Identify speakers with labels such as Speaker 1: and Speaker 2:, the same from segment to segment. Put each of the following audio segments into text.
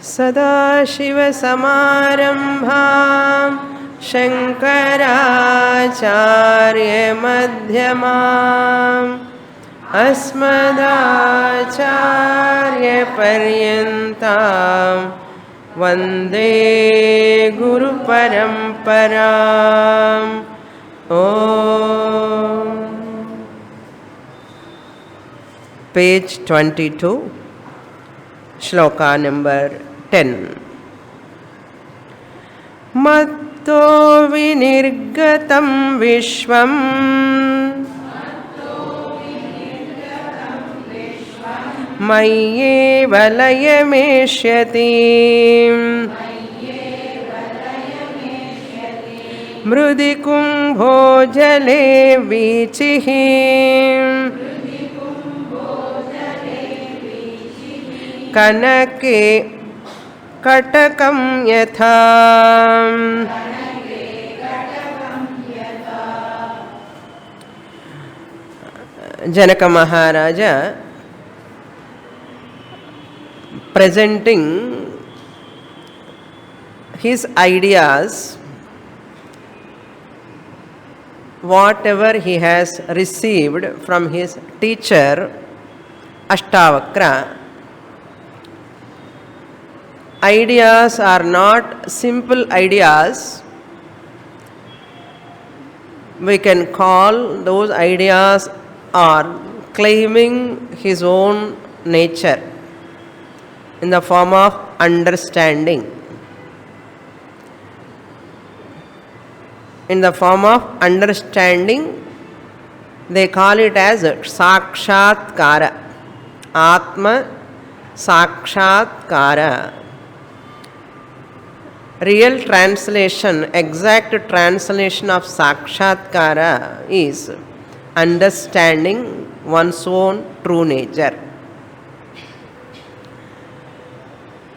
Speaker 1: सदाशिवसमारम्भां शङ्कराचार्यमध्यमाम् अस्मदाचार्यपर्यन्तां वन्दे गुरुपरम्पराम् ॐ पेज 22 श्लोका नंबर 10 मत्तो विनिर्गतं विश्वम् मय्येव लयमेष्यति मृदि कुम्भो जले वीचिः कनके कटकं यथा जनक महाराजा presenting his ideas, whatever he has received from his teacher Ashtavakra. Ideas are not simple ideas. We can call those ideas are claiming his own nature in the form of understanding. In the form of understanding, they call it as sakshatkara, atma sakshatkara. Real translation, exact translation of sakshatkara is understanding one's own true nature,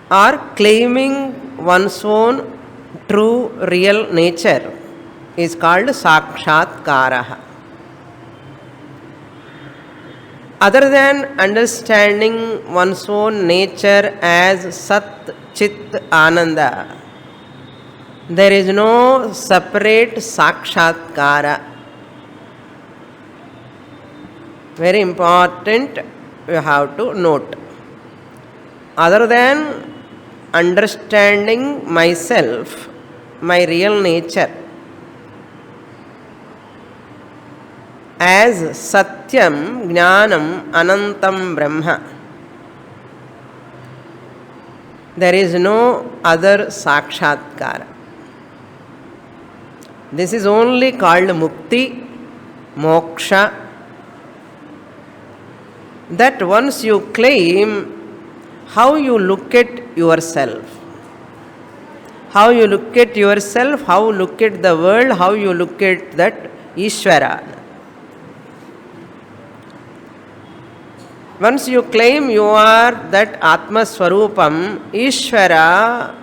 Speaker 1: or claiming one's own true real nature is called sakshatkara. Other than understanding one's own nature as Sat Chit Ananda, there is no separate sakshatkara. Very important, you have to note. Other than understanding myself, my real nature, as Satyam, Jnanam, Anantam, Brahma, there is no other sakshatkara. This is only called mukti, moksha. That once you claim, how you look at yourself, how you look at yourself, how you look at the world, how you look at that Ishvara. Once you claim you are that Atma Swarupam, Ishvara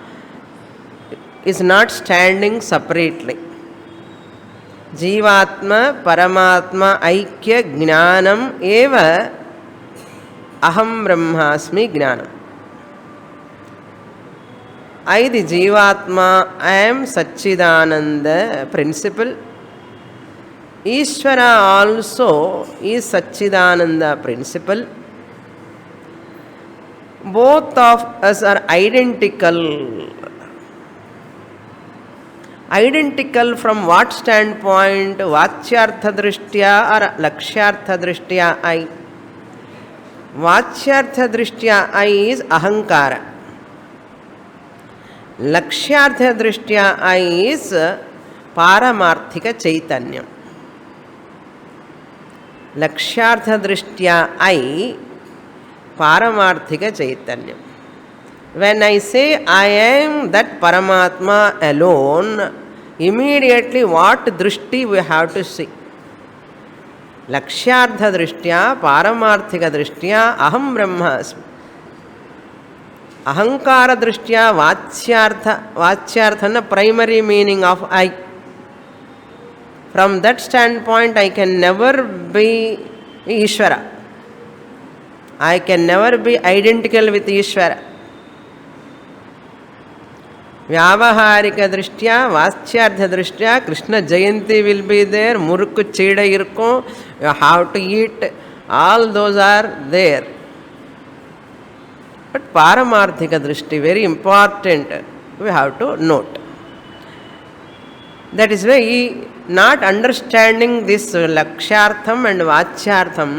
Speaker 1: is not standing separately. Jivatma, Paramatma, Aikya, Jnanam, Eva, Aham Brahmasmi, Jnanam. I, the Jivatma, I am Satchidananda principle. Ishvara also is Satchidananda principle. Both of us are identical. Identical from what standpoint? Vachyartha drishtya or lakshyartha drishtya I. Vachyartha drishtya I is ahankara. Lakshyartha drishtya I is paramarthika chaitanyam. Lakshyartha drishtya I, paramarthika chaitanyam. When I say I am that Paramatma alone, immediately what drishti we have to see? Lakshyartha drishtya, paramarthika drishtya, aham brahmasmi. Ahankara drishtya, vachyartha, primary meaning of I. From that standpoint, I can never be Ishvara. I can never be identical with Ishvara. ವ್ಯಾವಹಾರಿಕ ದೃಷ್ಟ್ಯ ವಾಚ್ಯಾರ್ಥ ದೃಷ್ಟ್ಯ Krishna Jayanti will be there, murukku cheedai ಇರ್ಕೋ, you have to eat, all those are there. But ಪಾರಮಾರ್ಥಿಕ ದೃಷ್ಟಿ very important, we have to note. That is why not understanding this lakshyartham and vachyartham,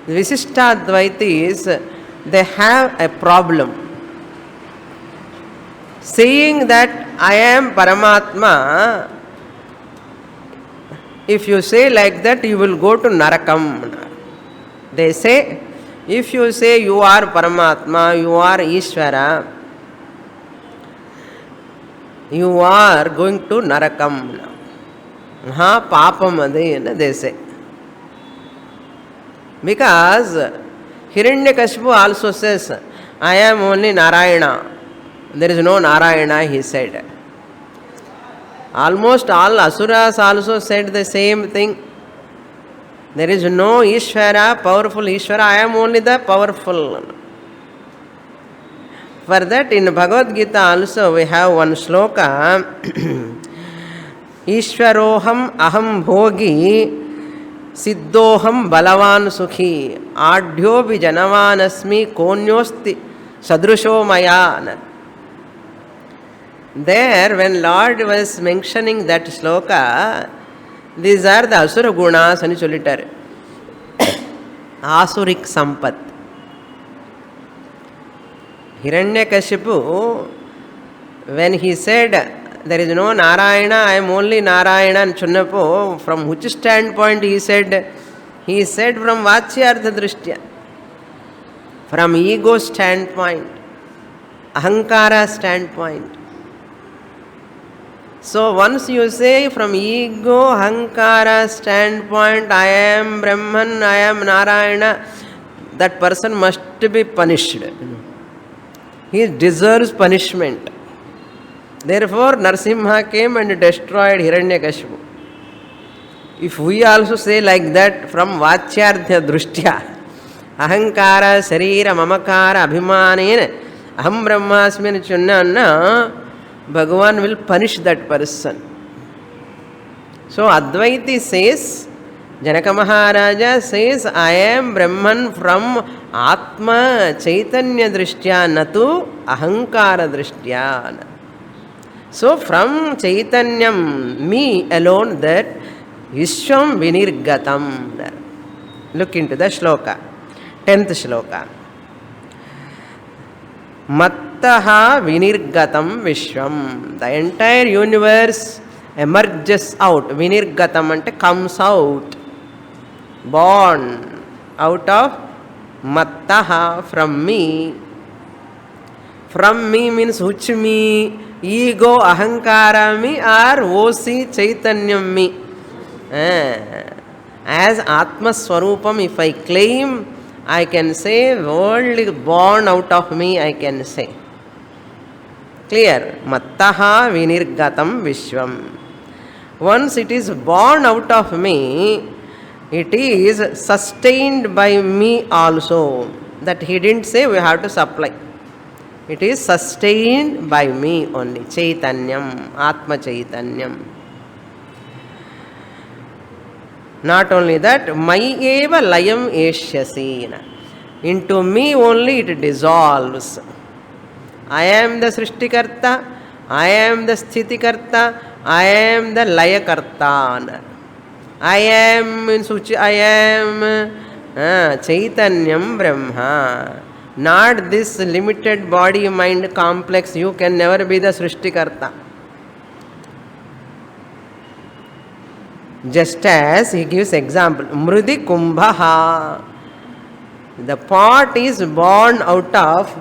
Speaker 1: Visishtadvaitis, they have a problem. Saying that I am Paramatma, if you say like that, you will go to Narakam. They say, if you say you are Paramatma, you are Ishvara, you are going to Narakam. Ha papam adayana, they say. Because Hiranyakashipu also says, I am only Narayana. There is no Narayana, he said. Almost all Asuras also said the same thing. There is no Ishvara, powerful Ishvara, I am only the powerful. For that, in Bhagavad Gita also we have one shloka, Ishvaroham aham bhogi siddhoham balavan sukhi adhyopi janavanasmi konyosti sadrusho maya. There, when Lord was mentioning that shloka, these are the asura gunas ani sollittaru. Asurik sampat. Hiranyakashipu, when he said, there is no Narayana, I am only Narayana and Chunnapo, from which standpoint he said? He said from Vachyartha Drishtya, from ego standpoint, Ahankara standpoint. So once you say from ego, Ahankara standpoint, I am Brahman, I am Narayana, that person must be punished. He deserves punishment. Therefore, Narsimha came and destroyed Hiranyakashipu. If we also say like that from Vachyartha Drishtya, Ahankara, Sarira, Mamakara, Abhimanena, Aham Brahmasmi Chunna, Bhagavan will punish that person. So Advaiti says, Janaka Maharaja says, I am Brahman from Atma Chaitanya Drishtya, natu Ahankara Drishtya. So from Chaitanyam, me alone, that Vishwam Vinirgatam. Look into the shloka, 10th shloka. Mattaha Vinirgatam Vishwam. The entire universe emerges out. Vinirgatam ante comes out, born out of Mattaha, from me. From me means which me? Ego, Ahankara me, or O.C. Chaitanyam me. As Atma Swarupam, if I claim, I can say world is born out of me, I can say. Clear? Mattaha Vinirgatam Vishwam. Once it is born out of me, it is sustained by me also. That he didn't say we have to supply. It is sustained by me only. Chaitanyam, Atma Chaitanyam. Not only that, Mayeva Layam Eshyasena. Into me only it dissolves. I am the Srishtikarta, I am the Sthitikarta, I am the Layakarta. I am means which I am Chaitanyam Brahma. Not this limited body mind complex. You can never be the Srishtikarta. Just as he gives example, Mrudi Kumbhaha. The pot is born out of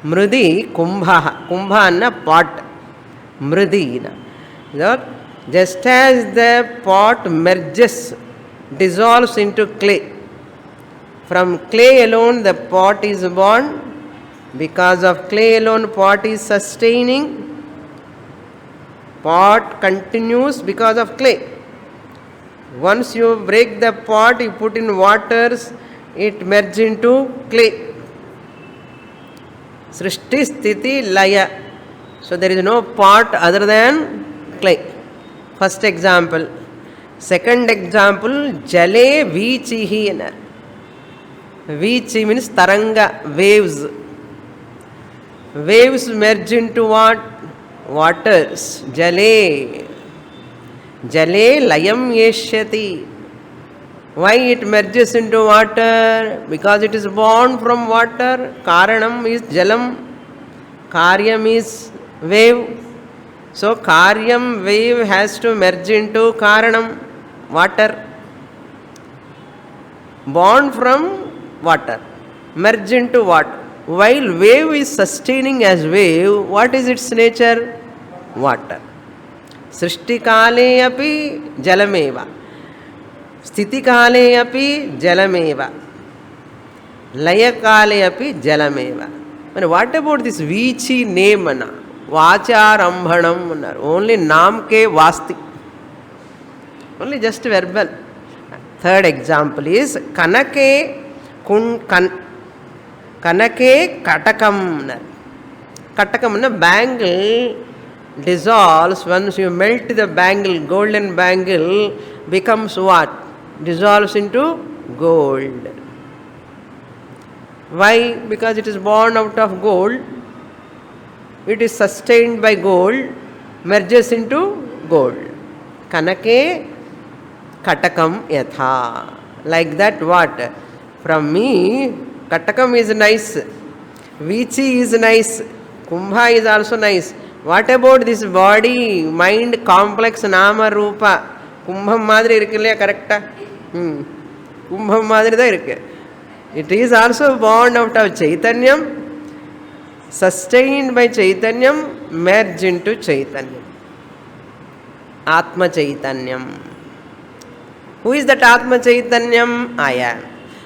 Speaker 1: Mrudi Kumbhaha. Kumbhana pot. Mrudina. Just as the pot merges, dissolves into clay. From clay alone the pot is born. Because of clay alone pot is sustaining. Pot continues because of clay. Once you break the pot, you put in waters, it merges into clay. Srishti Sthiti Laya. So there is no pot other than clay. First example. Second example, jale vichihi. Vichi means taranga, waves. Waves merge into what? Waters. Jale. Jale layam yeshyati. Why it merges into water? Because it is born from water. Karanam is jalam. Karyam is wave. So Karyam wave has to merge into Karanam, water. Born from water, merge into water. While wave is sustaining as wave, what is its nature? Water. Srishti kale api jalameva. Sthiti kale api jalameva. Laya kale api jalameva. But what about this Vichi name? Vacharambhanam. Only namke vasti. Only just verbal. Third example is Kanake Kanake Katakam. Katakam, bangle dissolves. Once you melt the bangle, golden bangle becomes what? Dissolves into gold. Why? Because it is born out of gold. It is sustained by gold, merges into gold. Kanake Katakam yatha. Like that what? From me, Katakam is nice. Vichi is nice. Kumbha is also nice. What about this body, mind, complex, nama, rupa? Kumbham madri irukilla, correcta? Kumbham madri da irukku. It is also born out of Chaitanyam, sustained by Chaitanyam, merged into Chaitanyam. Atma Chaitanyam. Who is that Atma Chaitanyam? I am.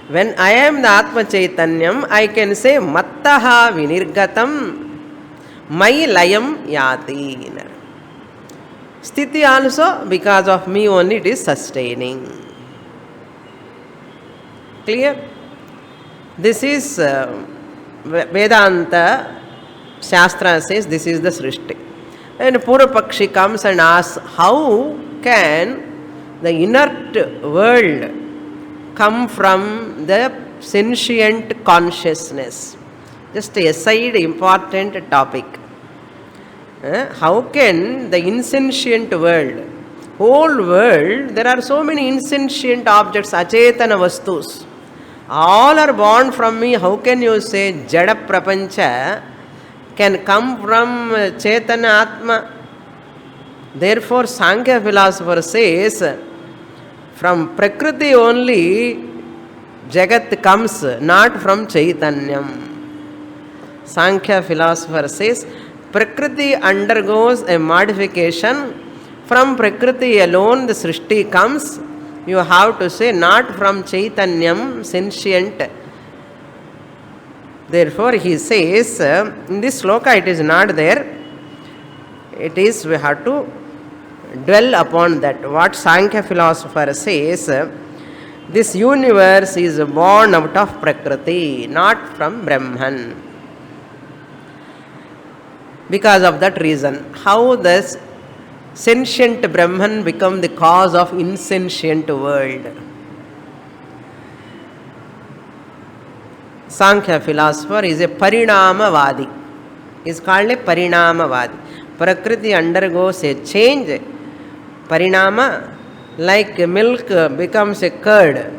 Speaker 1: When I am the Atma Chaitanyam, I can say Mattaha Vinirgatam Mai Layam Yati. Sthiti also, because of me only it is sustaining. Clear? This is Vedanta. Shastra says this is the Srishti. And Purvapakshi comes and asks, how can the inert world come from the sentient consciousness? Just a side important topic. How can the insentient world, whole world, there are so many insentient objects, achetana vastus, all are born from me. How can you say Jada Prapancha can come from Chaitanya Atma? Therefore, Sankhya philosopher says, from Prakriti only Jagat comes, not from Chaitanyam. Sankhya philosopher says, Prakriti undergoes a modification. From Prakriti alone the Srishti comes. You have to say not from Chaitanyam, sentient. Therefore, he says, in this sloka it is not there. It is, we have to dwell upon that. What Sankhya philosopher says, this universe is born out of Prakriti, not from Brahman. Because of that reason, how does sentient Brahman become the cause of insentient world? Sankhya philosopher is a Parinamavadi. He is called a Parinamavadi. Prakriti undergoes a change. Parinama, like milk becomes a curd.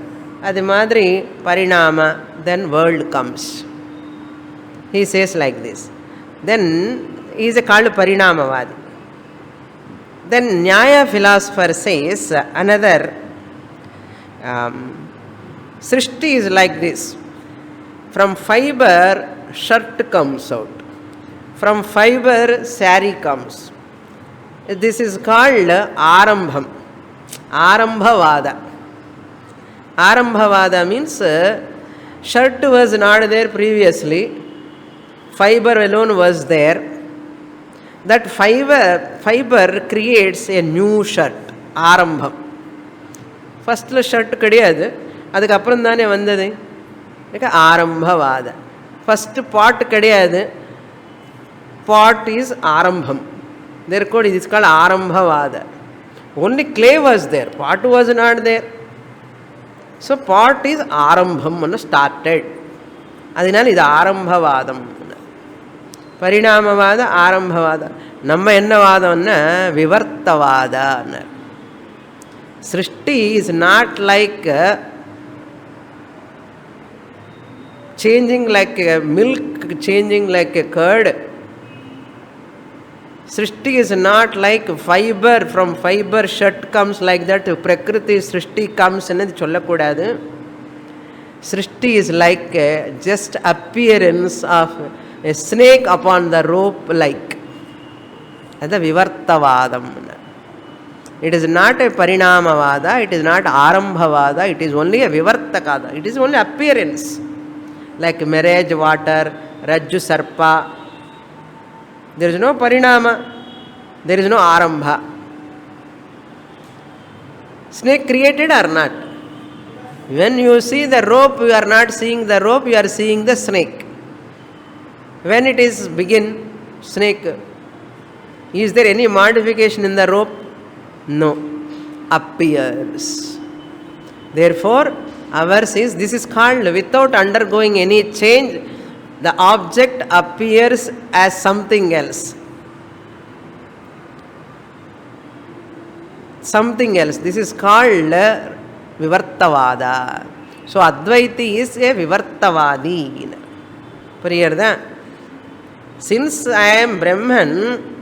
Speaker 1: Adi madri Parinama, then world comes. He says like this. Then he is called Parinamavadi. Then Nyaya philosopher says another Srishti is like this. From fiber, shirt comes out. From fiber, sari comes. This is called Arambham. Arambhavada. Arambhavada means shirt was not there previously. Fiber alone was there. That fiber creates a new shirt. Arambham. First shirt கிடையாது, அதுக்கு அப்புறம் தானே வந்தது. ஆரம்பவாத. First பாட் கிடையாது, pot is Arambham. Therefore, it is called Arambhavada. Only clay was there, pot was not there. So, pot is Arambham, started. Adinal is Arambhavadam. Parinamavada, Arambhavada. Namma enna vadanna Vivartavada. Srishti is not like changing like a milk, changing like a curd. Srishti is not like fiber, from fiber shirt comes like that, Prakriti Srishti comes and chollakudadu. Srishti is like just appearance of a snake upon the rope like. That's the Vivartavadam. It is not a Parinamavada, it is not Arambhavada, it is only a Vivartakada. It is only appearance. Like marriage, water, Rajju Sarpa. There is no Parinama, there is no Arambha. Snake created or not? When you see the rope, you are not seeing the rope, you are seeing the snake. When it is begin, snake, is there any modification in the rope? No. Appears. Therefore, ours is, this is called without undergoing any change, the object appears as something else. Something else. This is called Vivartavada. So, Advaiti is a Vivartavadi. Priyarda. Since I am Brahman,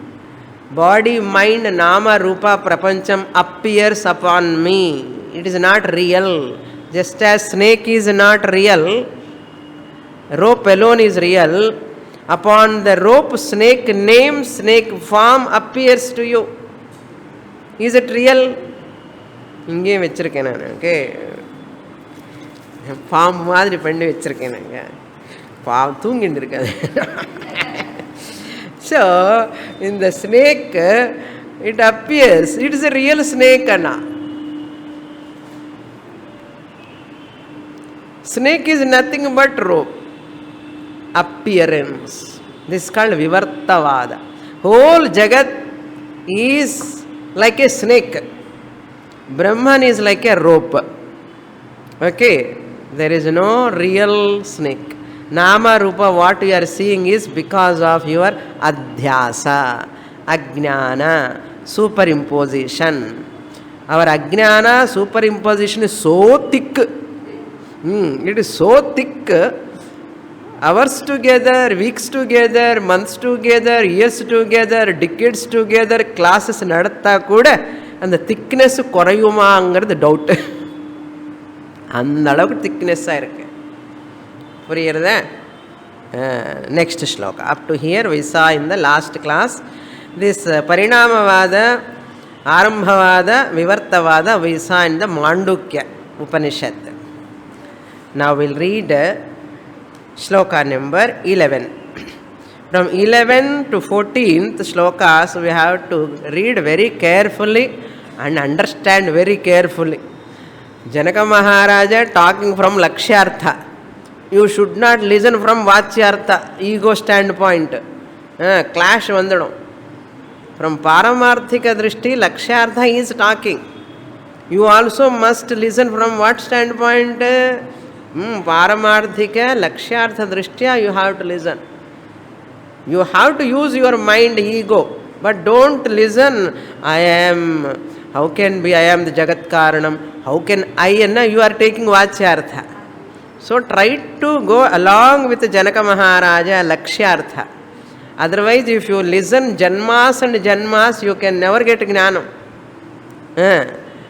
Speaker 1: body, mind, nama, rupa, prapancham appears upon me. It is not real. Just as snake is not real, rope alone is real. Upon the rope, snake name, snake form appears to you. Is it real? இங்கே வச்சிருக்கேன் நான். Okay, பாம்பு மாதிரி பண்ணி வச்சிருக்கேன் நாங்க. பாம்பு தூங்கிட்டு இருக்காது. So, in the snake, it appears, it is a real snake. Snake is nothing but rope. Appearance. This is called Vivartavada. Whole Jagat is like a snake. Brahman is like a rope. Okay, there is no real snake. Nama Rupa, what you are seeing is because of your Adhyasa, Ajnana, superimposition. Our Ajnana, superimposition is so thick. It is so thick. Hours together, weeks together, months together, years together, decades together, classes nadatta kuda, and the thickness korayumaangiradhu doubt. அந்த அளவுக்கு திக்னஸ்ஸாக இருக்கு. புரியுறதா? Next shloka. Up to here we saw in the last class this Parinamavada, Arambhavada, Vivartavada we saw in the Mandukya Upanishad. Now we'll read shloka number 11. From 11 to 14th shlokas we have to read very carefully and understand very carefully. Janaka Maharaja talking from Lakshyartha. You should not listen from Vachyartha, ego standpoint. Clash vandadum. From Paramarthika Drishti, Lakshyartha is talking. You also must listen from what standpoint? Paramarthika, Lakshyartha Drishtya, you have to listen. You have to use your mind, ego. But don't listen, I am, how can be, I am the Jagat Karanam. How can I, you are taking Vachyartha. So try to go along with Janaka Maharaja, Lakshyartha. Otherwise, if you listen Janmas and Janmas, you can never get Jnanam.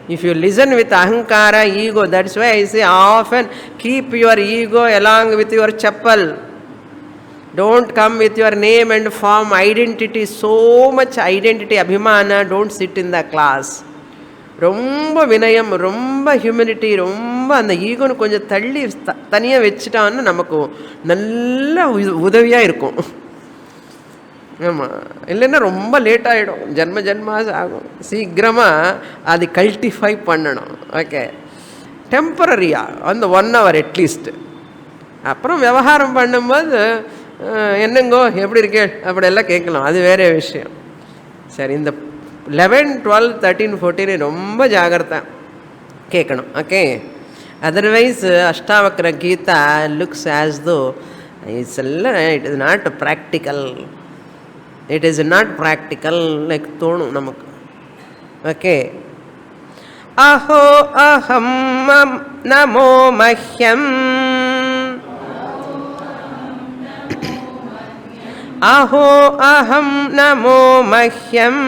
Speaker 1: If you listen with Ahankara, ego, that's why I say often keep your ego along with your chappal. Don't come with your name and form identity, so much identity, abhimana, don't sit in the class. ரொம்ப வினயம், ரொம்ப humility, ரொம்ப அந்த ஈகோன்னு கொஞ்சம் தள்ளி தனியாக வச்சுட்டான்னு நமக்கு நல்ல உதவியாக இருக்கும். ஆமாம், இல்லைன்னா ரொம்ப லேட் ஆகிடும், ஜென்மாஸ் ஆகும். சீக்கிரமாக அது கல்டிஃபை பண்ணணும். ஓகே, டெம்பரரியாக அந்த 1 hour அட்லீஸ்ட். அப்புறம் விவகாரம் பண்ணும்போது என்னங்கோ எப்படி இருக்கே அப்படியெல்லாம் கேட்கலாம், அது வேற விஷயம். சரி, இந்த 11, 12, 13, 14 ரொம்ப ஜாகிரதா கேட்கணும். Okay, otherwise Ashtavakra Gita looks as though it's எல்லாம் it is not practical, it is not practical like தோணும் நமக்கு. ஓகே, அஹோ அஹம் நமோ மஹ்யம், அஹோ அஹம் நமோ மஹ்யம்,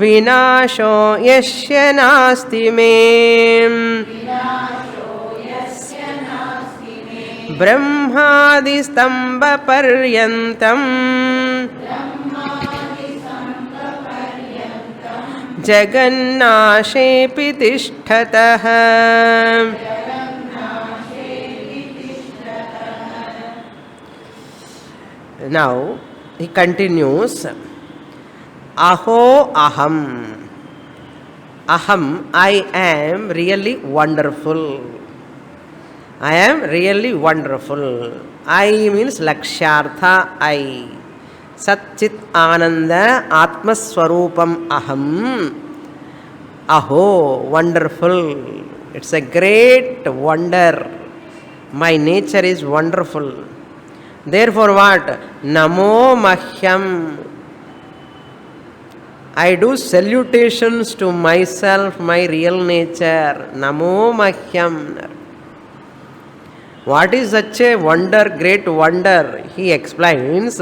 Speaker 1: விநாசோ யஸ்ய நாஸ்தி மே, பிரம்மாதி ஸ்தம்ப பர்யந்தம் ஜகன்னாசேபி திஷ்டதः. Now he continues, aho aham, aham, I am really wonderful, I am really wonderful. I means lakshyartha I, Satchit Ananda Atmaswarupam Aham. Aho, wonderful. It's a great wonder. My nature is wonderful. Therefore what? Namo Mahyam. I do salutations to myself, my real nature. Namo Mahyam. What is such a wonder, great wonder? He explains.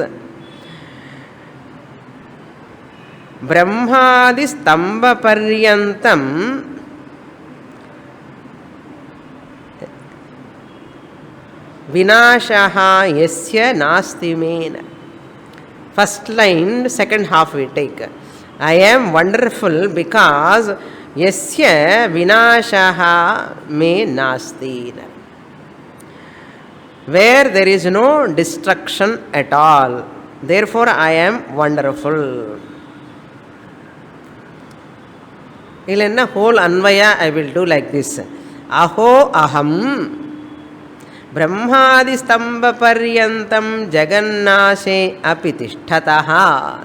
Speaker 1: Brahmadi stamba paryantam vinashaha yasya nasti mena. First line, second half we take. I am wonderful because yasya vinashaha me nasti. Where there is no destruction at all. Therefore I am wonderful. Illenna whole anvaya I will do like this. Aho aham brahmadi stamba paryantam jagannashe api tishtataha.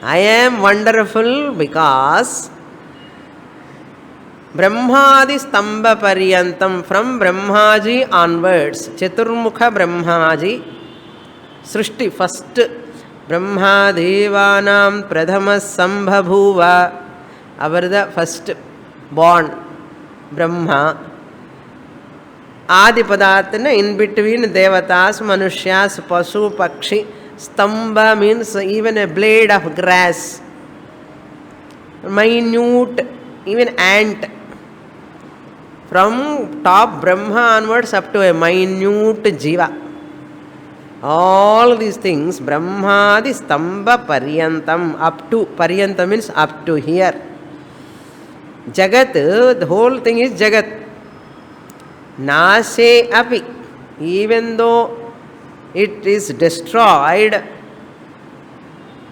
Speaker 1: I am wonderful because Brahmadi stamba paryantam, from Brahmaji onwards, Chaturmukha Brahmaji, Srishti first, Brahma Devanam Pradhama Sambhabhuva, our the first born Brahma, Adi Padatana, in between Devatas, Manushas, Pasu, Pakshi. Stamba means even a blade of grass, minute, even ant. From top Brahma onwards up to a minute Jiva. All these things, Brahmadi Stamba Paryantam, up to, Paryantam means up to here. Jagat, the whole thing is Jagat. Nase api, even though it is destroyed,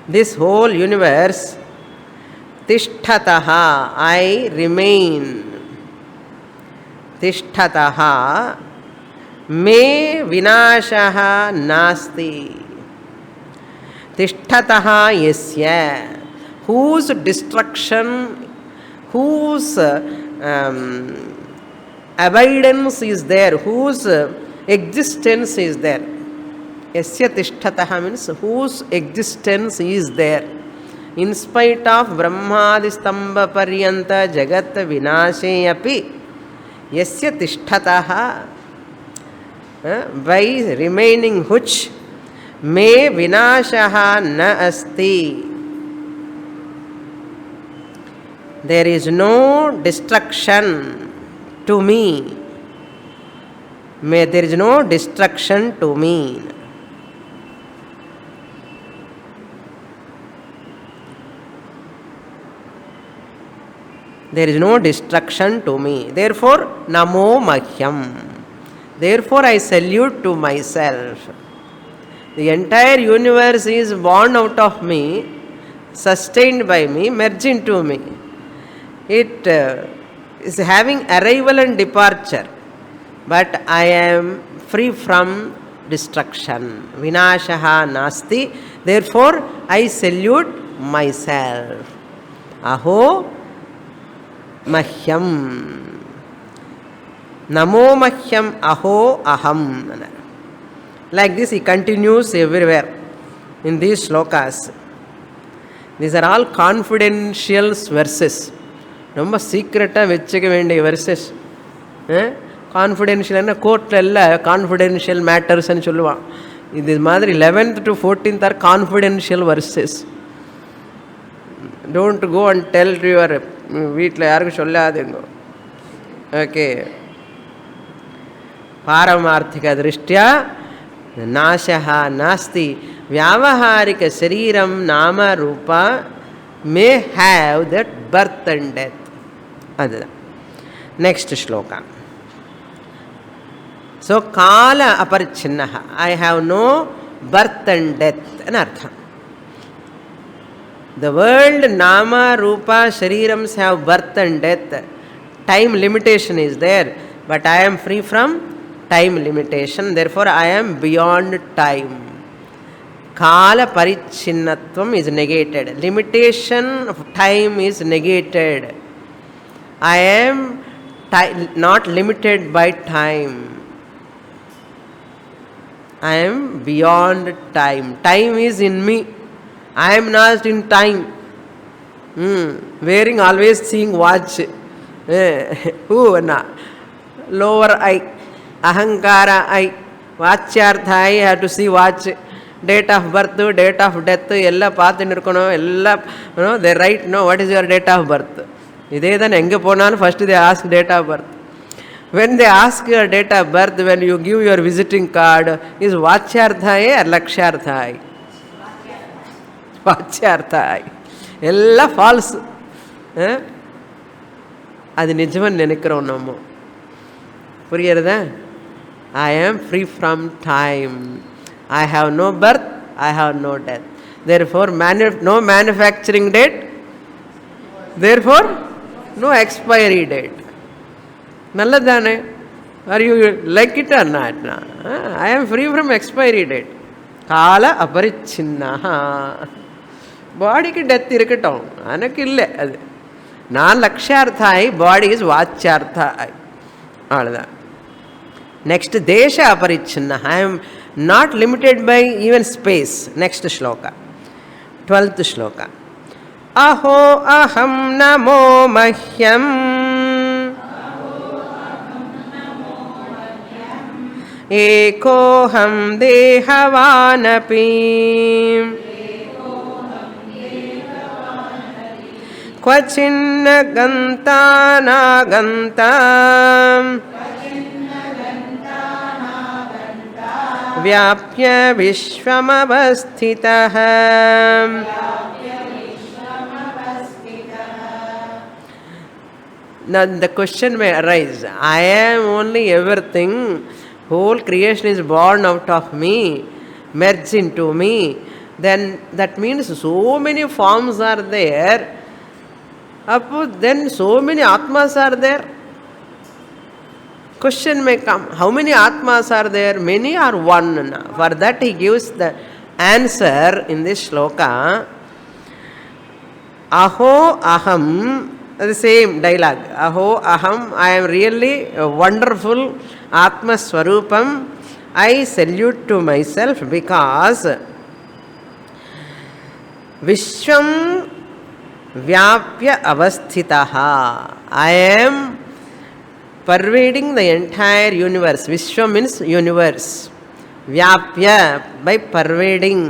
Speaker 1: this whole universe, Tishtataha, I remain. Tishtataha me vinashaha nasti. Tishtataha yasya, whose destruction, whose abidance is there, whose existence is there. Yasya tishtataha means whose existence is there. In spite of Brahmadi stamba paryanta jagat vinashe api, yasya tishtataha, by remaining which me vinashaha na asti. There is no destruction to me. There is no destruction to me. There is no destruction to me. Therefore, Namo Mahyam. Therefore, I salute to myself. The entire universe is born out of me, sustained by me, merged into me. It is having arrival and departure. but I am free from destruction. Vinashaha nasti. Therefore, I salute myself. Aho mahyam. Namo mahyam aho aham. Like this, he continues everywhere in these shlokas. These are all confidential verses. ரொம்ப சீக்ரெட்டாக வச்சுக்க வேண்டிய versus. கான்ஃபிடென்ஷியல்னா கோர்ட்டில் இல்லை confidential மேட்டர்ஸ்ன்னு சொல்லுவான். இது மாதிரி 11th to 14th are confidential versus. Don't go and tell to your வீட்டில் யாருக்கும் சொல்லாதுங்க. ஓகே. பாரமார்த்திக திருஷ்டியா நாசா நாஸ்தி வியாவஹாரிக சரீரம் நாம ரூபா may have that birth and death. அதுதான் நெக்ஸ்ட் ஸ்லோகா. ஸோ கால அபரிச்சின்ன, I have no birth and டெத்னு அர்த்தம். The world, nama, rupa, sharirams have birth and death. Time limitation is there, but I am free from time limitation. Therefore, I am beyond time. Kala parichinnatvam is negated. Limitation of time is negated. I am not limited by time. I am beyond time. Time is in me. I am not in time. Wearing always seeing watch. Who na? Lower eye. Ahankara eye. Vachyartha eye have to see watch. Date of birth, date of death, ella paathinnu irukano, ella they write, no, what is your date of birth? Idhe than enga ponanu first they ask date of birth. When they ask your date of birth, when you give your visiting card, is vachyartha eye or lakshyartha eye? வாச்சியார்த்தா எல்லாம் falls. அது நிஜம்னு நினைக்கிறோம் நம்ம. புரியுறதா? I am free from time. I have no birth, I have no death. Therefore no manufacturing date, therefore no expiry date. நல்லதானே? Are you like it or not? I am free from expiry date. கால அபரிச்சின்னா. பாடிக்கு death இருக்கட்டும், எனக்கு இல்லை. அது நான் லக்ஷார்த்தாய், body is வாச்சார்த்தாய். அவ்வளோதான். Next தேச அபரிச்சின்னா. I am not limited by even space. Next shloka, 12th shloka. அஹோ அஹம் நமோ மஹ்யம் ஏகோஹம் தேஹவானபி क्वचिन्न गन्ता नागन्ता व्याप्य विश्वमवस्थितः. Now the question may arise, I am only everything, whole creation is born out of me, merged into me. Then that means so many forms are there. Then so many atmas are there. Question may come, how many atmas are there? Many or one? For that he gives the answer in this shloka. Aho aham, the same dialogue. Aho aham, I am really a wonderful atma swarupam. I salute to myself because Vishwam Vyapya avasthitaha. I am pervading the entire universe. Vishwa means universe. Vyapya, by pervading.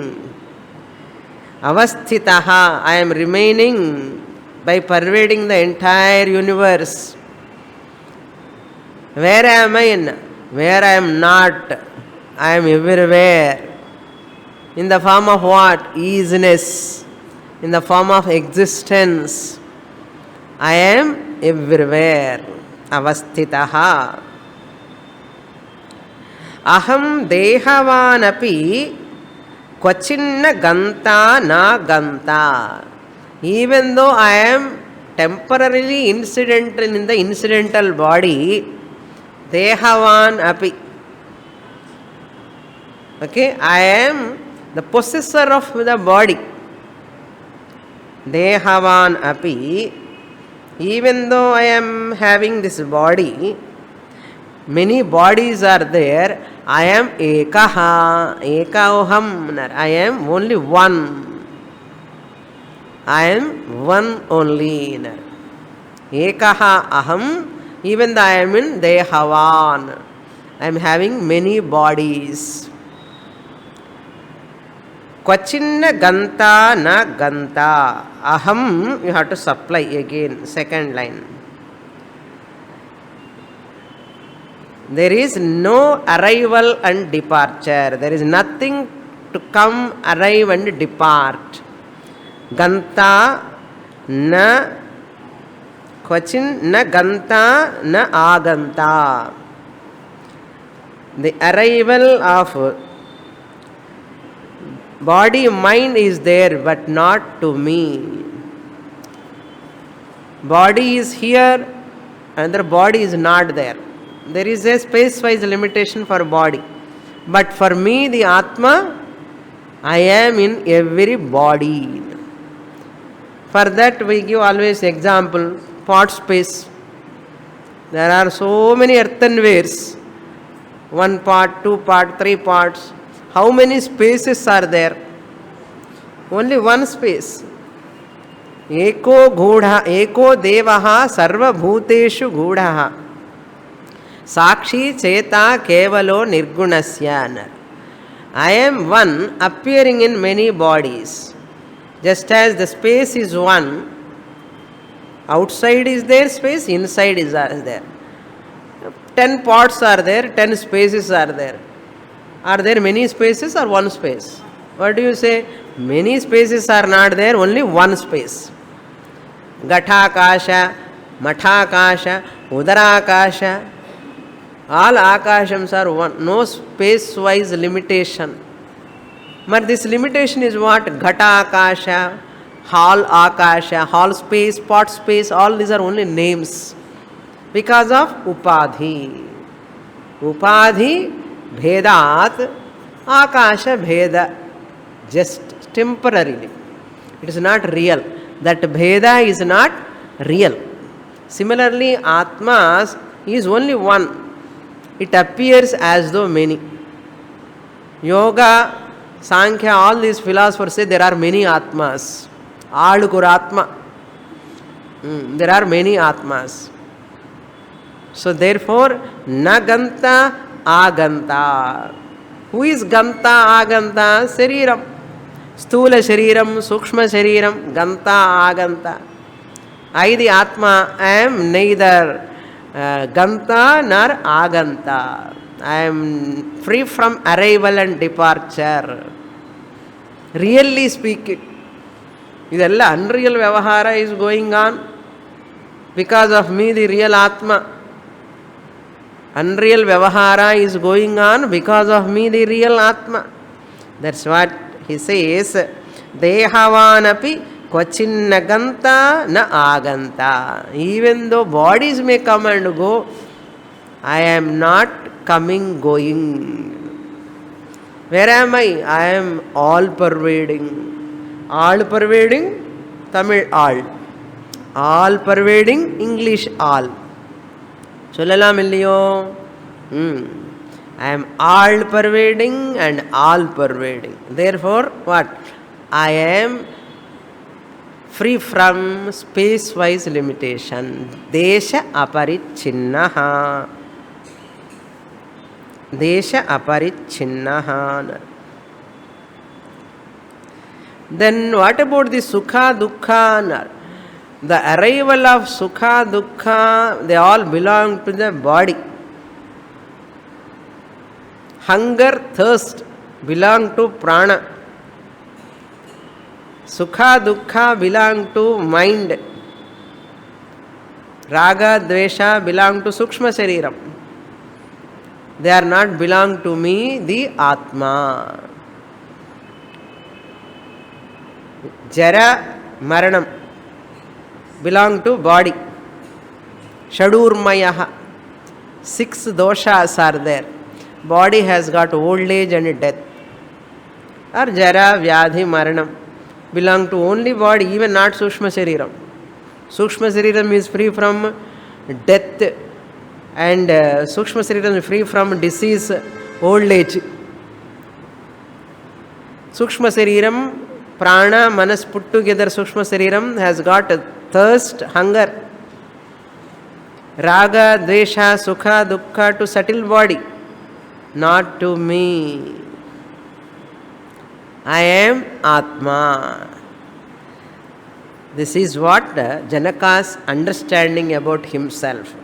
Speaker 1: Avasthitaha, I am remaining by pervading the entire universe. Where am I in? Where I am not. I am everywhere. In the form of what? Easiness. In the form of existence. I am everywhere. Avasthitaha. Aham dehavanapi kvachinna ganta na ganta. Even though I am temporarily incidental in the incidental body, Dehavan api. Okay, I am the possessor of the body. Dehavan api. Even though I am having this body, many bodies are there. I am ekaha. Ekaoham. I am only one. I am one only. Ekaha aham. Even though I am in Dehavan, I am having many bodies. Kvachinna ganta na ganta. Aham, you have to supply again, second line. There is no arrival and departure. There is nothing to come, arrive and depart. Ganta na kvachin na ganta na aganta. The arrival of body mind is there, but not to me. Body is here, another body is not there. There is a space-wise limitation for body. But for me, the Atma, I am in every body. For that, we give always example, pot space. There are so many earthenwares. 1 pot, 2 pot, 3 pots. How many spaces are there? Only one space. Eko gudha, eko devaha sarva bhuteshu gudha. Sakshi cheta kevalo nirgunasya. I am one appearing in many bodies. Just as the space is one, outside is there space, inside is there. 10 pots are there, 10 spaces are there. Are there many spaces or one space? What do you say? Many spaces are not there, only one space. Ghatakasha, Mathakasha, Udarakasha. All akashams are one. No space-wise limitation. But this limitation is what? Ghata akasha, hall akasha, hall space, pot space, all these are only names. Because of upadhi. Upadhi bhedat akasha bheda. Just temporarily. It is not real. That bheda is not real. Similarly, Atma is only one. It appears as though many. Yoga, Sankhya, all these philosophers say there are many Atmas. Alukur Atma. There are many Atmas. So therefore, na ganta aganta. Who is ganta aganta? Shariram. Sthula shariram, sukshma shariram, ganta aganta. I, the Atma, am neither ganta nor aganta. I am free from arrival and departure. Really speaking, idella unreal vyavahara is going on. Because of me, the real Atma. Unreal vyavahara is going on because of me, the real Atma. That's what he says. Dehavanapi kvachinna ganta na aganta. Even though bodies may come and go, I am not coming, going. Where am I? I am all pervading. All pervading, Tamil all. All pervading, English all. Sollalam illiyo? I am all pervading and all pervading. Therefore, what? I am free from space-wise limitation. Desha aparichinnaha. Desha aparichinnaha. Then what about the sukha, dukkha? The arrival of sukha, dukkha, they all belong to the body. Hunger, thirst belong to prana. Sukha, dukkha belong to mind. Raga, dvesha belong to sukshma shariram. They are not belong to me, the Atma. Jara, maranam belong to body. Shadurmayaha. 6 doshas are there. Body has got old age and death. Or jara, vyadhi, maranam. Belong to only body, even not Sukshma Shariram. Sukshma Shariram is free from death and Sukshma Shariram is free from disease, old age. Sukshma Shariram, prana, manas put together, Sukshma Shariram has got thirst, hunger. Raga, dvesha, sukha, dukkha to subtle body. Not to me. I am Atma. This is what Janaka's understanding about himself.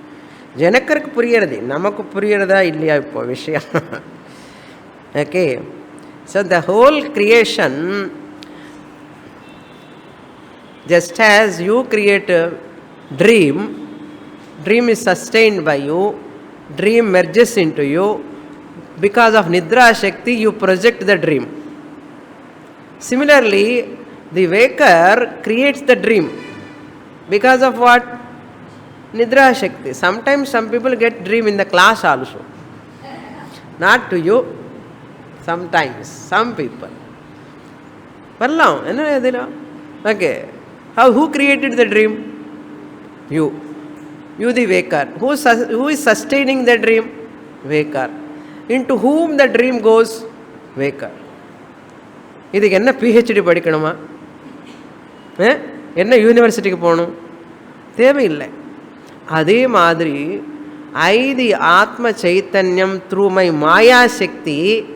Speaker 1: Janakarku puriyaradi, namakku puriyarada illiya ippo vishayam. Okay. So the whole creation, just as you create a dream, dream is sustained by you, dream merges into you. Because of Nidra Shakti, you project the dream. Similarly, the waker creates the dream. Because of what? Nidra Shakti. Sometimes some people get dream in the class also. Not to you. Sometimes. Some people. Okay. Who created the dream? You. You the waker. Who is sustaining the dream? Waker. Into whom the dream goes? Waker. இதுக்கு என்ன PhD படிக்கணுமா? என்ன யூனிவர்சிட்டிக்கு போகணும்? தேவையில்லை. அதே மாதிரி I the Atma Chaitanyam through my Maya Shakti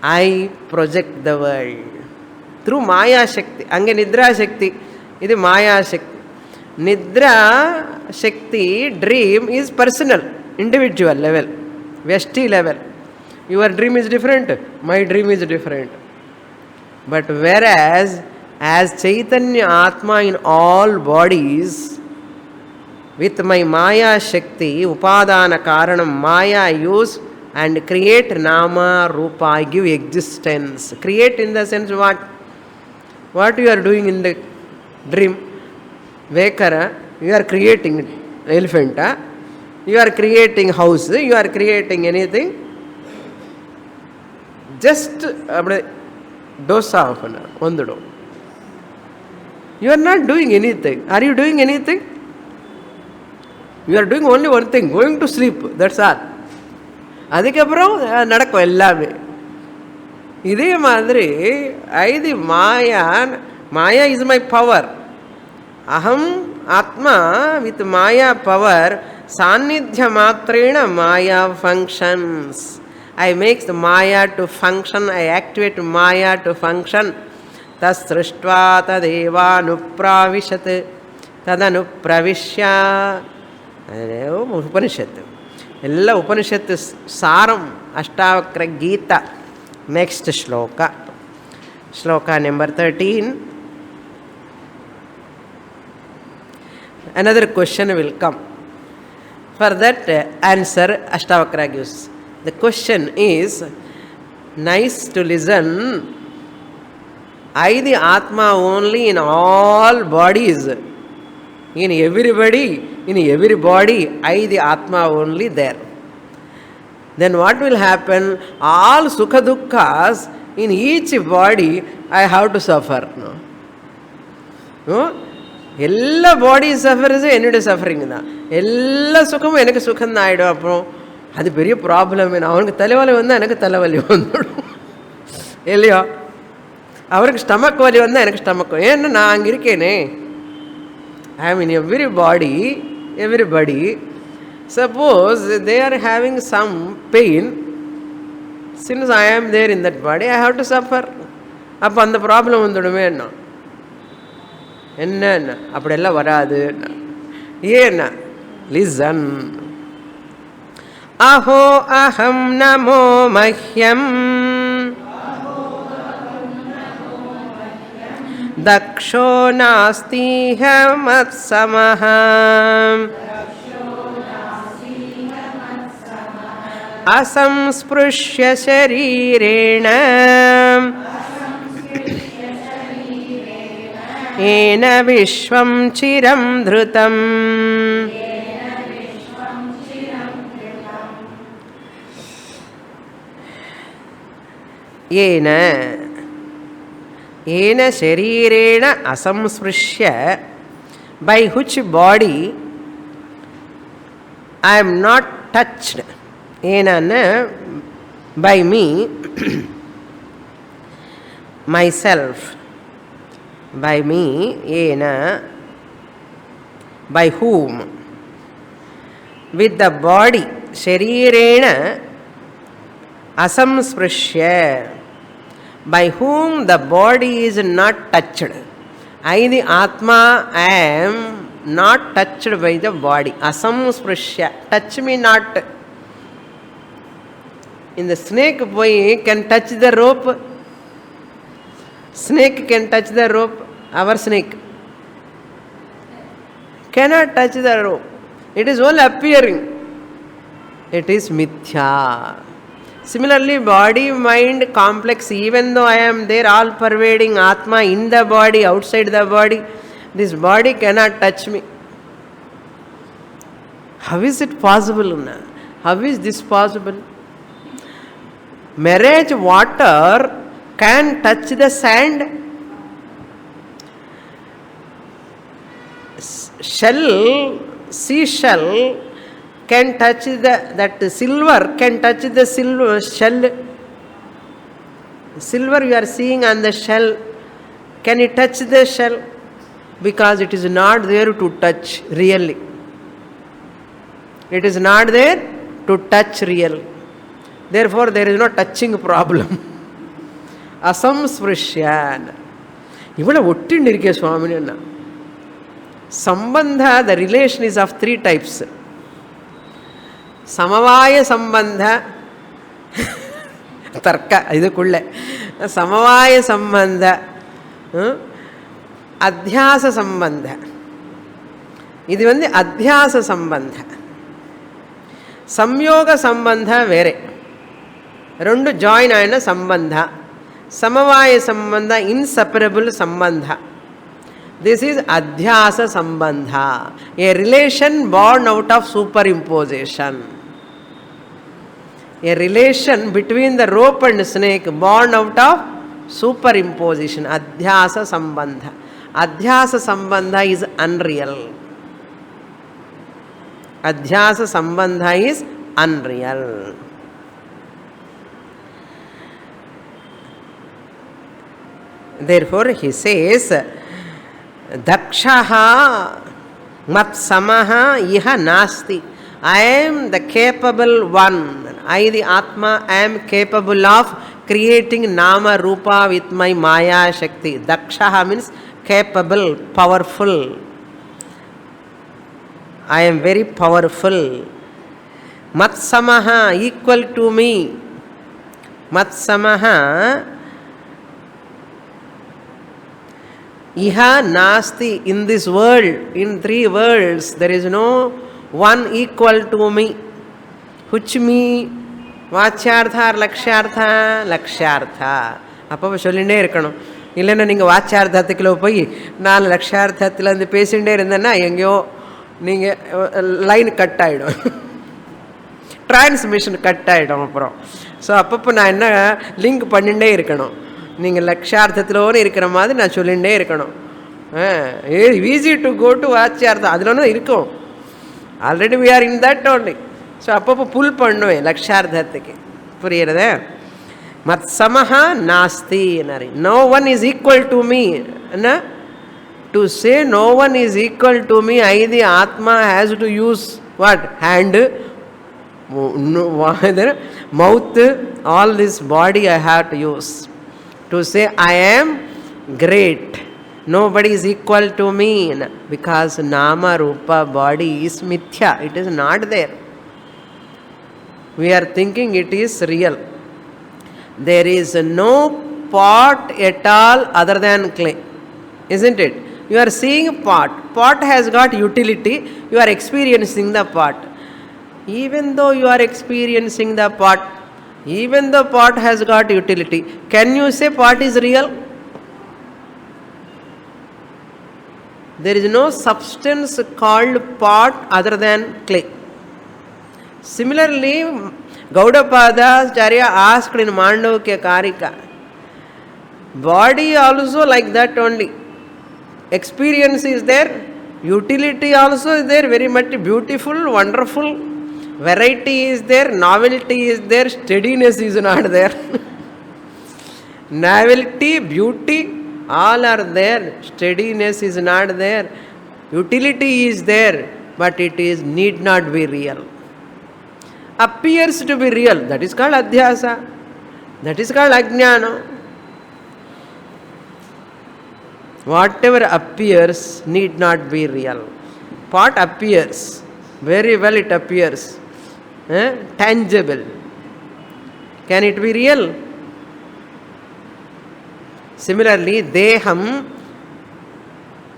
Speaker 1: I project the world. Through Maya Shakti. Ange Nidra Shakti. This Maya Shakti. Nidra Shakti dream is personal, individual level, Vyashti level. Your dream is different, my dream is different. But whereas as Chaitanya Atma in all bodies, with my Maya Shakti, Upadana Karanam, Maya I use and create Nama, Rupa, I give existence. Create in the sense what? What you are doing in the dream? Vakara, you are creating elephant, you are creating house, you are creating anything. Just dosa of one do. You are not doing anything. Are you doing anything? You are doing only one thing, going to sleep. That's all. Adikapram nadakku ellame. Idhe madri I the Maya is my power. Aham Atma with Maya power, Sannidhya matrena Maya functions. I make the Maya to function, I activate Maya to function. Tas srishtva tadeva nupravishat tadanupravishya. Upanishad. Ella Upanishad saram Ashtavakra Gita. Next shloka. Shloka number 13. Another question will come. For that answer Ashtavakra gives. The question is nice to listen. I the Atma only in all bodies. In everybody, in every body, I the Atma only there. Then what will happen? All Sukha Dukkha's in each body I have to suffer. No? Ella body suffers, any suffering. Ella Sukham, any Sukhan Naido. That's a big problem. I have a talavali. Elia. Our stomach valley on the stomach. I am in everybody. Suppose they are having some pain. Since I am there in that body, I have to suffer. Upon the problem on the domain. Appadella varadu. Yena. Listen. Aho aham namo mahyam. Daksho nasti hamat samaham. Asamsprushya sharirena. Ena vishvam chiram dhrutam. yena yena sharirena asamsprishya, by which body I am not touched. Yena by me, myself, by me, yena, by whom, with the body, sharirena asamsprishya, by whom the body is not touched. I, the Atma, am not touched by the body. Asamsprishya, touch me not. In the snake boy can touch the rope. Snake can touch the rope. Our snake cannot touch the rope. It is all appearing. It is mithya. Similarly, body, mind, complex, even though I am there, all pervading Atma in the body, outside the body, this body cannot touch me. How is it possible? How is this possible? Marriage water can touch the sand. Shell, seashell can touch that silver, can touch the silver shell. Silver you are seeing on the shell, can it touch the shell? Because it is not there to touch really. It is not there to touch really. Therefore, there is no touching problem. Asamsprishyan. Ivada ottindirike Swamini anna. Sambandha, the relation is of three types. Samavaya sambandha. Tarka, idu kulle. Samavaya sambandha. Adhyasa sambandha. Idu vande adhyasa sambandha. Samyoga sambandha vere. Rendu join ayina sambandha. Samavaya sambandha, inseparable sambandha. This is adhyasa sambandha, a relation born out of superimposition. A relation between the rope and snake born out of superimposition. Adhyasa sambandha. Adhyasa sambandha is unreal. Adhyasa sambandha is unreal. Therefore, he says, Dakshaha matsamaha iha nasti. I am the capable one. I, the Atma, am capable of creating Nama Rupa with my Maya Shakti. Dakshaha means capable, powerful. I am very powerful. Matsamaha, equal to me. Matsamaha iha nasti. In this world, in three worlds, there is no one equal to me. Which me? Vachyartha or lakshyartha? Lakshyartha. அப்போ சொல்லிகிட்டே இருக்கணும். இல்லைன்னா நீங்கள் வாச்சார்த்தத்துக்குள்ள போய் நான் லக்ஷார்த்தத்தில் இருந்து பேசிகிட்டே இருந்தேன்னா எங்கேயோ நீங்கள் லைன் கட் ஆகிடும், டிரான்ஸ்மிஷன் கட் ஆகிடும். அப்புறம் ஸோ அப்பப்போ நான் என்ன லிங்க் பண்ணிகிட்டே இருக்கணும். நீங்கள் லக்ஷார்த்தத்திலோடு இருக்கிற மாதிரி நான் சொல்லிகிட்டே இருக்கணும். ஈஸி டு கோ டு வாச்சியார்த்தம் அதில் இருக்கும். Already we are in that only. So அப்பப்போ புல் பண்ணுவேன் லக்ஷார்த்தத்துக்கு. புரியுறதே? மத்சமஹா நாஸ்தி. No one is equal to me. என்ன to say no one is equal to me, I the atma has to use what? Hand, mouth, all this body I have to use to say I am great. Nobody is equal to me because Nama Rupa body is mithya. It is not there. We are thinking it is real. There is no pot at all other than clay, isn't it? You are seeing pot. Pot has got utility. You are experiencing the pot. Even though you are experiencing the pot, even though pot has got utility, can you say pot is real? There is no substance called pot other than clay. Similarly, Gaudapadacharya asked in Mandukya Karika, body also like that only. Experience is there, utility also is there, very much beautiful, wonderful. Variety is there, novelty is there, steadiness is not there. Novelty, beauty, all are there. Steadiness is not there. Utility is there, but it is need not be real. Appears to be real. That is called adhyasa. That is called ajnana. Whatever appears need not be real. What appears? Very well it appears. Tangible. Can it be real? Similarly, deham,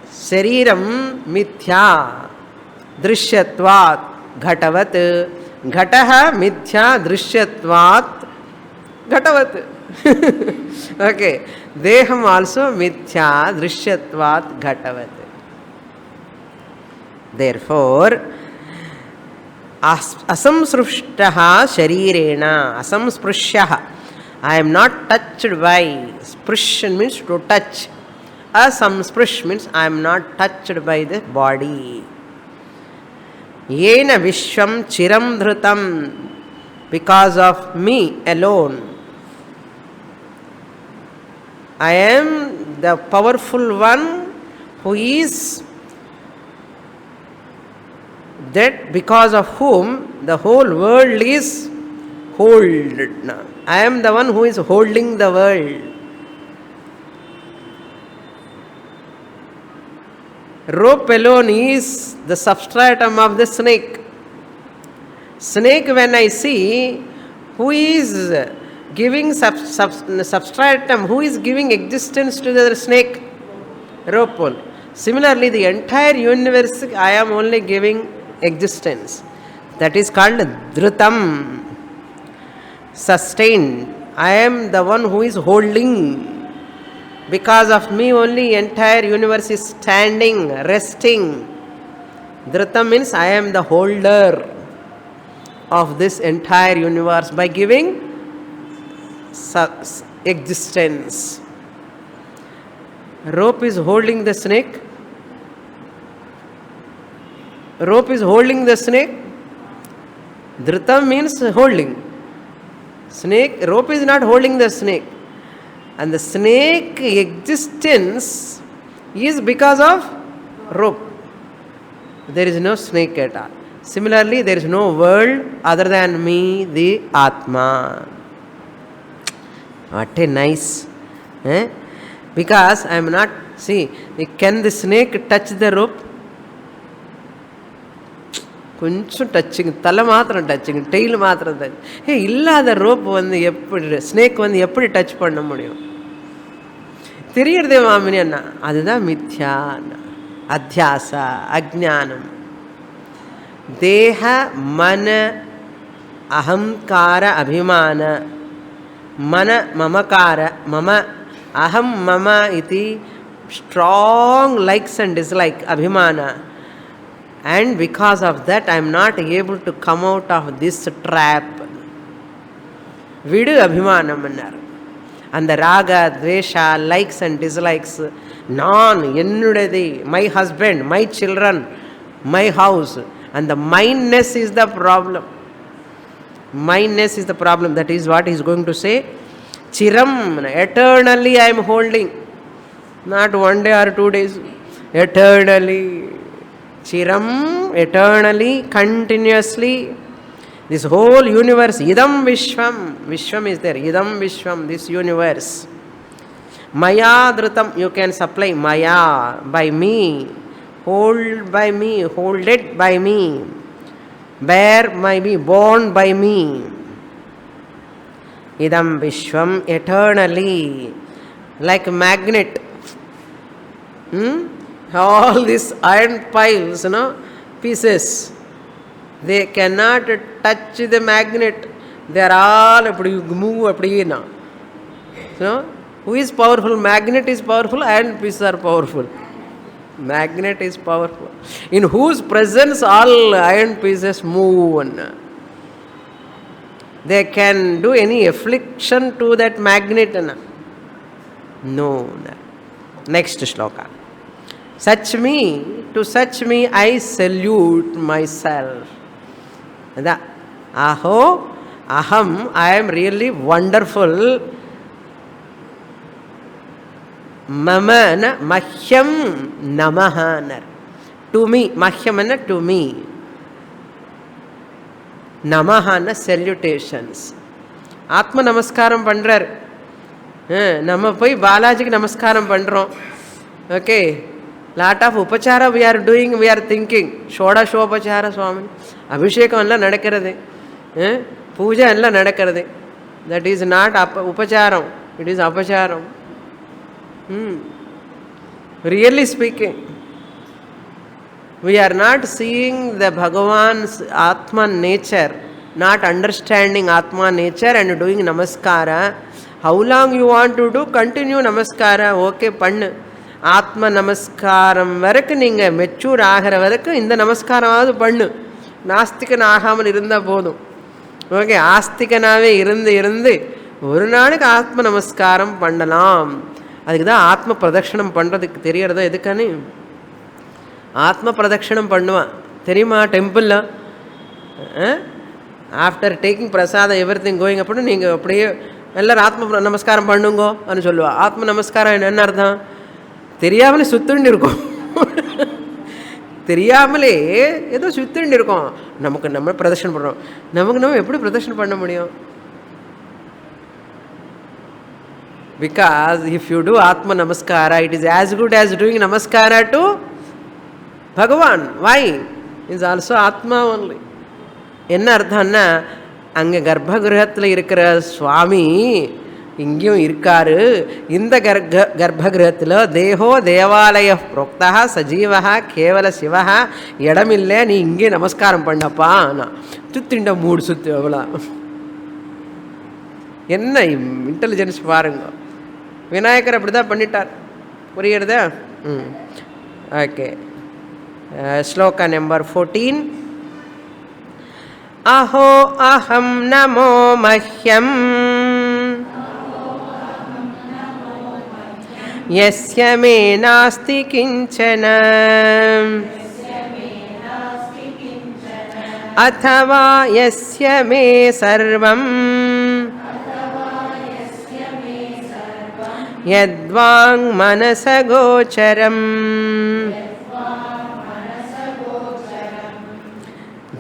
Speaker 1: shariram, mithya, drishyatvat, ghatavat, ghataha, mithya, drishyatvat, ghatavat. Okay, deham also mithya, drishyatvat, ghatavat. Therefore, asamsrushtaha sharirena, asamsprushyaha. I am not touched by. Sprush means to touch. Asamsprush means I am not touched by the body. Yena vishwam chiram dhrutam, because of me alone. I am the powerful one who is that because of whom the whole world is held. I am the one who is holding the world. Rope alone is the substratum of the snake. Snake, when I see, who is giving substratum, who is giving existence to the snake? Rope only. Similarly, the entire universe, I am only giving existence. That is called dhrutam. Sustained. I am the one who is holding. Because of me only entire universe is standing, resting. Dhrutam means I am the holder of this entire universe by giving existence. Rope is holding the snake. Rope is holding the snake. Dhrutam means holding. Rope is not holding the snake. And the snake existence is because of rope. There is no snake at all. Similarly, there is no world other than me, the Atma. What a nice. Because I am not, see, can the snake touch the rope? கொஞ்சம் touching, தலை மாத்திரம் touching, tail மாத்திரம் touch. இல்லாத rope வந்து எப்படி snake வந்து எப்படி touch பண்ண முடியும்? தெரியறதே மாமினி அண்ணா, அதுதான் மித்யா, அத்தியாச, அஜ்ஞானம். தேக மன அகங்கார அபிமான மன மமகார மம அகம் மம இதி ஸ்ட்ராங் லைக்ஸ் அண்ட் டிஸ்லைக் அபிமான. And because of that, I am not able to come out of this trap. Vidu abhimanam annar. And the raga, dvesha, likes and dislikes, non, ennudadi, my husband, my children, my house. And the mindness is the problem. Mindness is the problem. That is what he is going to say. Chiram, eternally I am holding. Not one day or 2 days. Eternally. Chiram, eternally, continuously. This whole universe, idam vishwam. Vishwam is there. Idam vishwam, this universe. Maya dhrutam, you can supply maya, by me. Hold by me, hold it by me. Bear by me, born by me. Idam vishwam, eternally. Like a magnet. All these iron piles, pieces, they cannot touch the magnet. They are all move. So, who is powerful? Magnet is powerful, iron pieces are powerful. Magnet is powerful. In whose presence all iron pieces move. they can do any affliction to that magnet? No. Next shloka. Such me, to such me I salute myself. Aho, aham, I am really wonderful. Mama, mahyam namaha. To me, mahyam to me. நமஹான salutations. ஆத்ம நமஸ்காரம் பண்ணுறார். நம்ம போய் பாலாஜிக்கு நமஸ்காரம் பண்ணுறோம். Okay, lot of உபச்சாரம் we are doing, we are thinking. ஷோடசோபச்சார சுவாமி அபிஷேகம் எல்லாம் நடக்கிறது, பூஜை எல்லாம் நடக்கிறது. தட் இஸ் நாட் உபச்சாரம், இட் இஸ் அபச்சாரம். Really speaking, we are not seeing the Bhagavan's Atman nature, not understanding Atma nature and doing namaskara. How long you want to do? Continue namaskara. Okay, pannu. Atma namaskaram varakku neenga mature ஆகிற வரைக்கும் இந்த நமஸ்காரமாவது பண்ணு. நாஸ்திகன் ஆகாமல் இருந்தால் போதும். Okay, ஆஸ்திகனாகவே இருந்து ஒரு நாளைக்கு ஆத்ம நமஸ்காரம் பண்ணலாம். அதுக்கு தான் ஆத்ம பிரதட்சணம் பண்ணுறதுக்கு தெரியறதோ எதுக்கானே. ஆத்ம பிரதட்சணம் பண்ணுவான் தெரியுமா டெம்பிளில். ஆஃப்டர் டேக்கிங் பிரசாதம் எவ்ரி திங் கோயிங் அப்படின்னு நீங்கள் அப்படியே எல்லோரும் ஆத்ம நமஸ்காரம் பண்ணுங்கோ அப்படின்னு சொல்லுவாள். ஆத்ம நமஸ்காரம் என்ன அர்த்தம்? தெரியாமலே சுத்துண்டு இருக்கும். தெரியாமலே ஏதோ சுத்துண்டு இருக்கும். நமக்கு நம்ம பிரதர்ஷனம் பண்ணுறோம். நமக்கு நம்ம எப்படி பிரதர்ஷனம் பண்ண முடியும்? Because if you do Atma Namaskara, it is as good as doing Namaskara to Bhagavan. Why? It is also Atma only. என்ன அர்த்தம்னா, அங்கே கர்ப்பகிரகத்தில் இருக்கிற சுவாமி இங்கேயும் இருக்காரு. இந்த கர்ப்பகிரகத்தில் தேகோ தேவாலய புரோக்தா சஜீவா கேவல சிவா இடமில்லை, நீ இங்கே நமஸ்காரம் பண்ணப்பா. நான் சுத்திண்ட மூடு சுத்து அவ்வளோ. என்ன இன்டெலிஜென்ஸ் பாருங்க. விநாயகர் அப்படி தான் பண்ணிட்டார். புரியுறதா? Okay, shloka number 14. அஹோ அஹம் நமோ மஹ்யம் யஸ்ய மே நாஸ்தி கிஞ்சன அதவா யஸ்ய மே சர்வம் யத்வாங் மனச கோச்சரம்.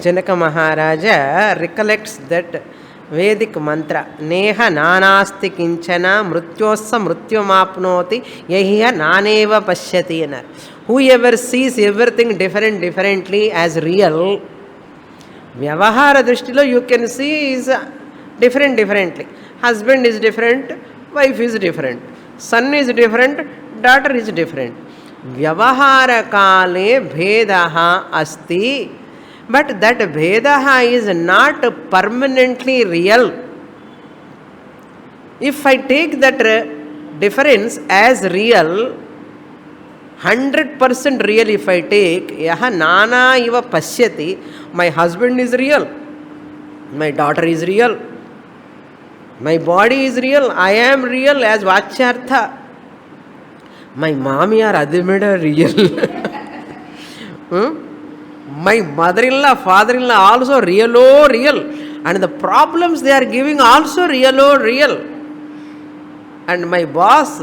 Speaker 1: Janaka Maharaja recollects that Vedic mantra, Neha nanasti kinchana mrutyosya mrutyumapnoti yahiya naneva pashyati. Whoever sees everything differently as real, vyavahara drishtilo you can see is differently. Husband is different, wife is different, son is different, daughter is different. Vyavahara kale bhedaha asti, but that bhedaha is not permanently real. If I take that difference as real, 100% real, if I take yaha nana iva pashyati, my husband is real, my daughter is real, my body is real, I am real as vachyartha, my mami or adimeda real. My mother-in-law, father-in-law also real, and the problems they are giving also real. And my boss,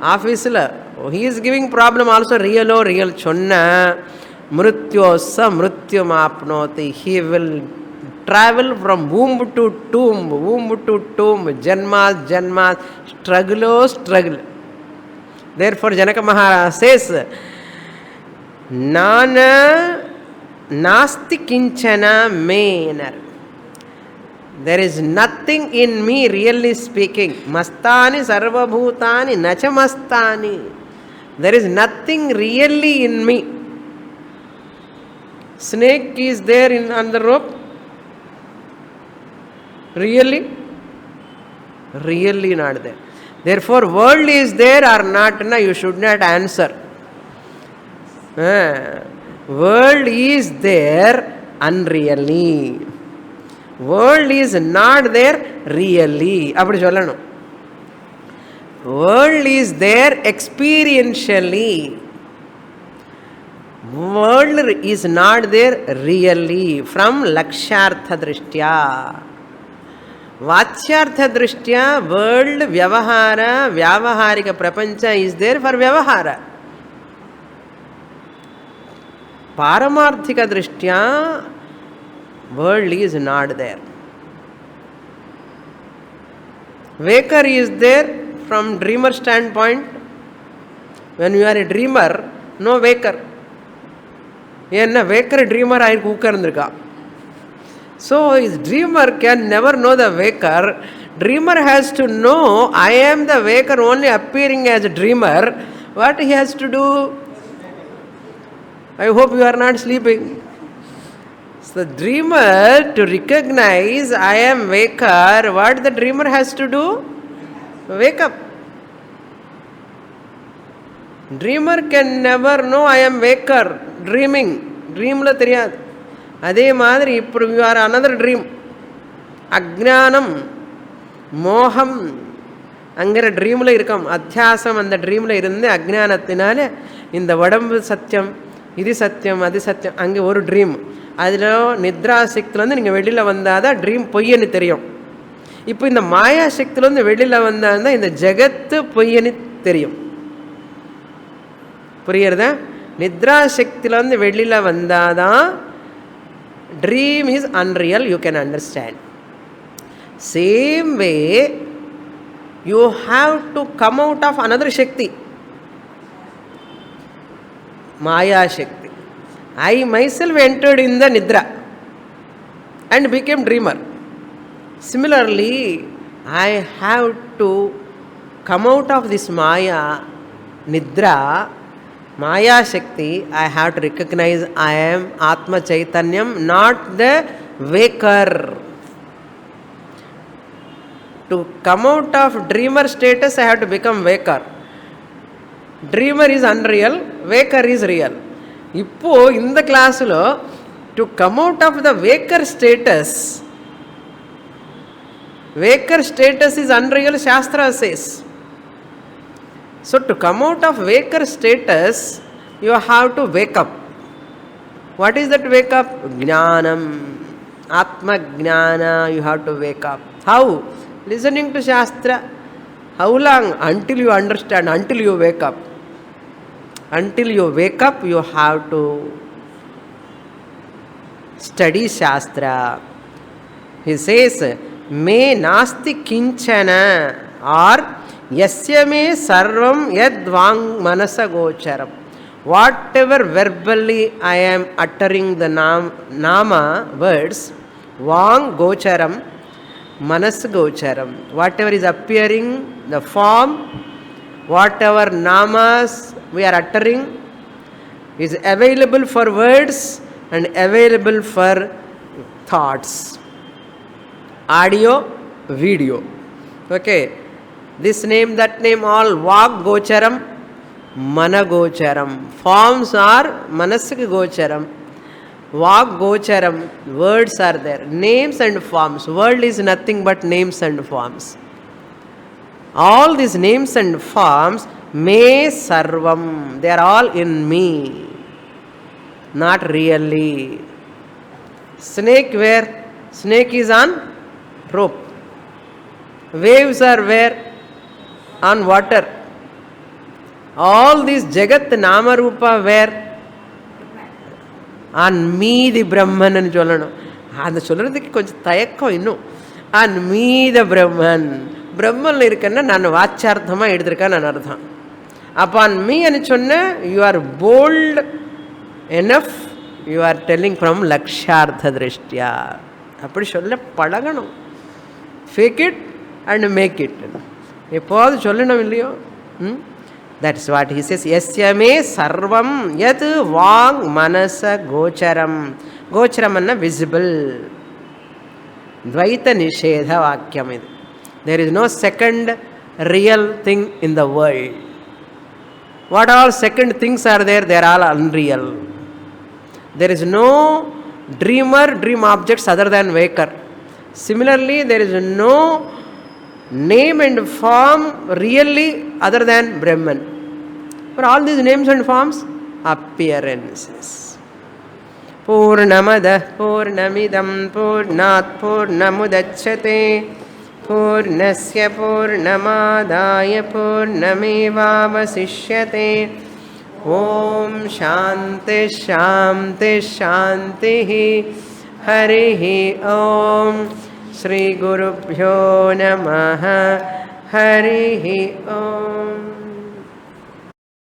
Speaker 1: office la, he is giving problem also real. Chonna mrutyosya mrutyumapnoti. He will travel from womb to tomb, janmas, struggle. Therefore Janaka Maharaja says, Nana Nasti kinchana mener. There is nothing in me, really speaking. Mastani sarvabhutani nacha mastani. There is nothing really in me. Snake is there on the rope. Really not there. Therefore world is there or not, you should not answer. World is there unreally. World is not there really அப்படி சொல்லணும். World is there experientially, world is not there really from lakshyartha drishtya. Vachyartha drishtya world vyavahara vyavaharika prapancha is there for vyavahara. Paramarthika drishtya world is not there. Waker is there from dreamer standpoint. When you are a dreamer, no waker. ஏன்னா waker dreamer ஆயிருக்கு உட்கார்ந்துருக்கா. So is dreamer can never know the waker. Dreamer has to know I am the waker only appearing as a dreamer. What he has to do? I hope you are not sleeping. So the dreamer to recognise I am waker, what the dreamer has to do? Wake up. Dreamer can never know I am waker. Dreaming, ட்ரீமில் தெரியாது. அதே மாதிரி இப்போ you are another dream. அஜ்ஞானம், மோகம் அங்கிற ட்ரீமில் இருக்கோம். அத்தியாசம் அந்த ட்ரீமில் இருந்து அஜ்ஞானத்தினால இந்த உடம்பு சத்தியம், இது சத்தியம், அது சத்தியம், அங்கே ஒரு ட்ரீம். அதில் நித்ரா சக்திலேருந்து நீங்கள் வெளியில் வந்தால் தான் ட்ரீம் பொய்யன்னு தெரியும். இப்போ இந்த மாயா சக்திலேருந்து வெளியில் வந்தால் தான் இந்த ஜெகத்து பொய்யன்னு தெரியும். புரியுறதா? நித்ரா சக்தியிலேருந்து வெளியில் வந்தால் தான் dream is unreal, you can understand. Same way you have to come out of another shakti, maya shakti. I myself entered in the nidra and became dreamer. Similarly, I have to come out of this maya, nidra, Maya Shakti. I have to recognize I am Atma Chaitanyam, not the waker. To come out of dreamer status, I have to become waker. Dreamer is unreal, waker is real. இப்போ இந்த கிளாஸில் to come out of the waker status, waker status is unreal, Shastra says. So to come out of waker status, you have to wake up. What is that wake up? Jnanam, Atma Jnana, you have to wake up. How? Listening to Shastra. How long? Until you understand, until you wake up. Until you wake up, you have to study Shastra. He says, Me nasti kinchana, or Yasya me sarvam yad vang manasa gocharam. Whatever verbally I am uttering the nama words, vang gocharam, manas gocharam. Whatever is appearing, the form, whatever namas we are uttering is available for words and available for thoughts. Audio, video. Okay. This name, that name, all vak gocharam, mana gocharam. Forms are manasik gocharam, vak gocharam. Words are there, names and forms. World is nothing but names and forms. All these names and forms, me sarvam, they are all in me, not really. Snake where? Snake is on rope. Waves are where? On water. All these Jagat Nama Rupa where? On me the Brahman and Cholano. அந்த சொல்கிறதுக்கு கொஞ்சம் தயக்கம் இன்னும். On me the Brahman. பிரம்மனில் இருக்கேன்னா நான் வாச்சார்த்தமாக எடுத்திருக்கேன் நான் அர்த்தம். அப்போ on me ன்னு சொன்ன you are bold enough, you are telling from lakshyartha drishtya. அப்படி சொல்ல பழகணும். Fake it and make it. எப்போது சொல்லணும் இல்லையோ? That's what he says. Yasya me sarvam yat vang manasa gocharam. Gocharam anna visible. Dvaita nishedha vakyam idu. There is no second real thing in the world. What all second things are there? They are all unreal. There is no dreamer, dream objects other than waker. Similarly, there is no name and form really other than Brahman. For all these names and forms, appearances. Purnamadah Purnamidam Purnat Purnamudachyate Purnasya Purnamadaya Purnamevavasishyate. Om Shanti Shanti Shanti. Harihi Om. Shri Gurubhyo Namaha. Harihi Om.